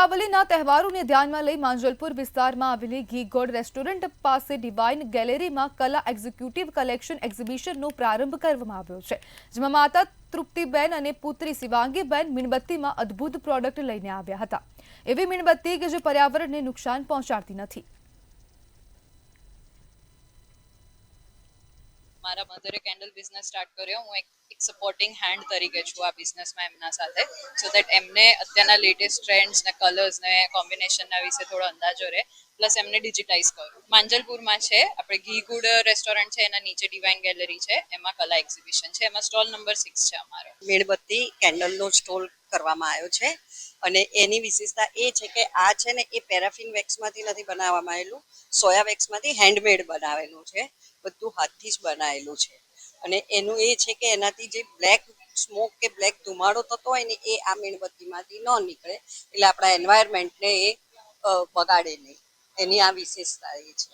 દીપાવલીના તહેવારોને ધ્યાનમાં લઈ માંજલપુર વિસ્તારમાં આવેલી ઘી ગોળ રેસ્ટોરન્ટ પાસે ડિવાઇન ગેલેરીમાં કલા એક્ઝિક્યુટિવ કલેક્શન એક્ઝિબિશનનો પ્રારંભ કરવામાં આવ્યો છે, જેમાં માતા તૃપ્તિબેન અને પુત્રી શિવાંગીબેન મીણબત્તીમાં અદ્ભુત પ્રોડક્ટ લઈને આવ્યા હતા. એવી મીણબત્તી કે જે પર્યાવરણને નુકસાન પહોંચાડતી નથી. મારા મધરે કેન્ડલ બિઝનેસ સ્ટાર્ટ કર્યો. હું એક સપોર્ટિંગ હેન્ડ તરીકે છું આ બિઝનેસમાં એમના સાથે, સો દેટ એમને અત્યારના લેટેસ્ટ ટ્રેન્ડ્સ ને કલર્સ ને કોમ્બિનેશનના વિશે થોડો અંદાજો રહે, પ્લસ એમને ડિજિટાઇઝ કરું. માંજલપુરમાં છે આપણે ઘી ગુડ રેસ્ટોરન્ટ છે, એના નીચે ડિવાઇન ગેલેરી છે, એમાં કલા એક્ઝિબિશન છે, એમાં સ્ટોલ નંબર 6 છે અમારો. મીણબત્તી કેન્ડલનો સ્ટોલ કરવામાં આવ્યો છે અને એની વિશેષતા એ છે કે આ છે ને એ પેરાફિન વેક્સમાંથી નથી બનાવવામાં આવેલું, સોયા વેક્સમાંથી હેન્ડમેડ બનાવેલું છે. બધું હાથથી જ બનાવેલું છે અને એનું એ છે કે એનાથી જે બ્લેક સ્મોક કે બ્લેક ધુમાડો થતો હોય ને એ આ મીણબત્તીમાંથી ન નીકળે, એટલે આપણા એન્વાયરમેન્ટને એ બગાડે નહીં. એની આ વિશેષતા એ છે.